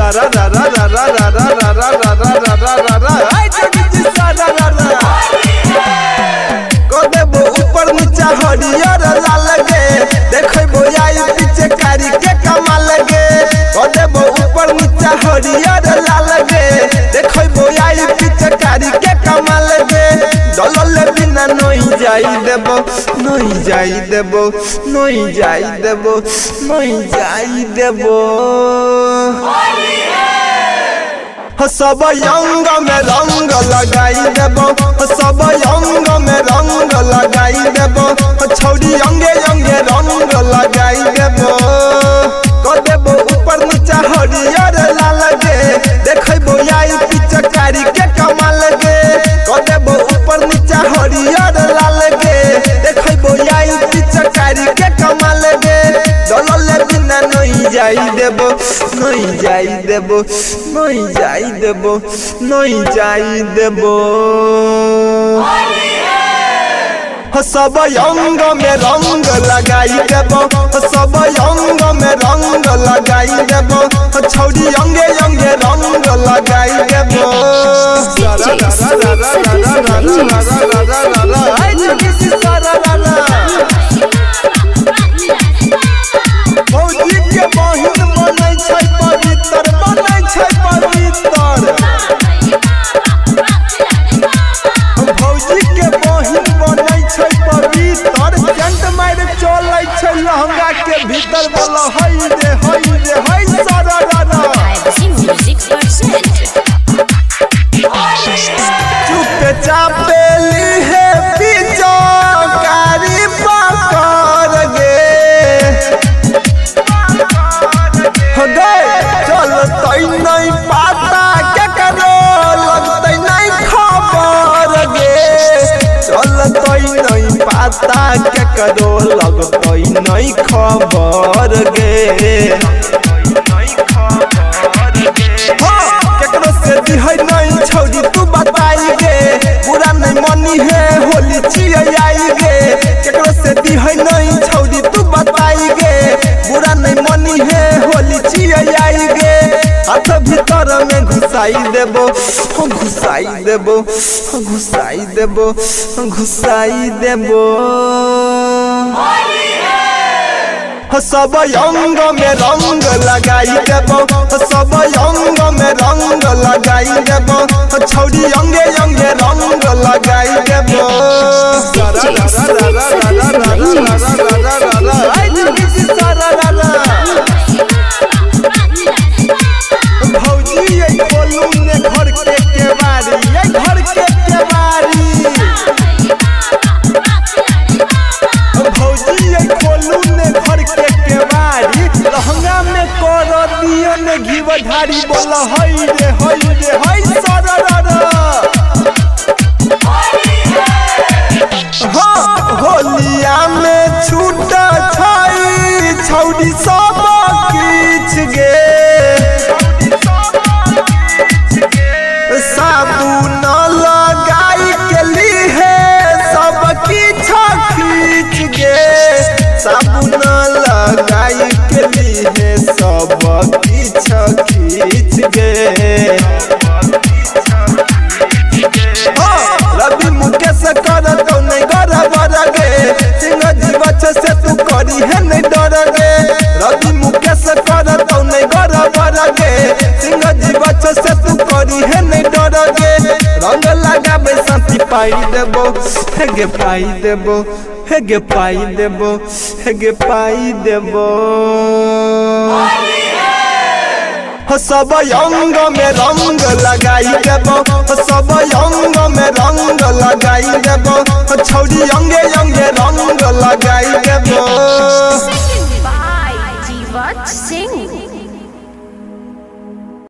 सारा रा रा रा रा रा रा रा रा रा रा रा रा रा आई जोगी जी सारा रा रा को देबो ऊपर नीचा हरियर लाल गे देखबो आई पीछे कारी के कमाल गे को देबो ऊपर नीचा हरियर लाल गे देखबो आई पीछे कारी के कमाल गे डलले बिना नहीं जाई देबो नहीं जाई देबो नहीं जाई देबो नहीं जाई देबो सब अंग में रंग लगाई देबो सब अंग में रंग लगाई देबो छौड़ी अंगे अंगे रंग लगाई देबो को देबो ऊपर नीचा हरियर लाल गे देखबो आई पीछे कारी के कमाल गे को देबो ऊपर नीचा हरियर लाल गे देखबो आई पीछे कारी के कमाल गे डलले बिना नहीं जाई देबो नहीं जाई देबो नहीं जाई देबो नहीं जाई देबो सब अंग में रंग लगाई देबो सब अंग में रंग लगाई देबो छौड़ी अंगे अंगे रंग लगाई देबो भौजी के बहिन बनै छै पवित्र बनै छै पवित्र भौजी के बहिन बनै छै पवित्र जंट मार चलै छै लहंगा के भीतर बोला हई रे हई सारा रा चुप चापेली है पीछो कारी पकड़ गे चल तई नहीं पाता के करो लगतै नहीं खबर गे चल तई नहीं पाता के करो लगतै नहीं खबर गे केकरो से दिहै नहीं छौड़ी तू बताई गे पूरा नहीं मनी है होली चियाई गे केकरो से दिहै नहीं छौड़ी तू बताई गे पूरा नहीं मनी है होली चियाई गे हाथ भीतर में घुसाई देबो घुसाई देबो घुसाई देबो घुसाई देबो सब अंग में रंग लगाई देबो सब अंग में रंग लगाई देबो छौड़ी अंगे अंगे रंग लगाई देबो भौजी ये बोलू ने घर के केवारी ये घर के केवारी भौजी ये बोलू ने घर के केवारी लहंगा में कर दियो ने घीव धारी बोला हई रे हई सारा हाँ होलिया में छूट छई छौड़ी सब किछ गे साबुन लगाई के लिए सब किछ खींच गे साबुन लगाई के लिए सब किछ खींच गे रवि मुकेश कर तो नहीं गरबर गे सिंह जीवछ से तू करी है नहीं डर गे रवि मुकेश कर तो नहीं गरबर गे सिंह जीवछ से तू करी है नहीं डर गे रंग लगाबे शांति पाई देबो हेगे पाई देबो हेगे पाई देबो हेगे पाई देबो सब अंग में रंग लगाई देबो सब अंग में रंग लगाई देबो छौड़ी अंगे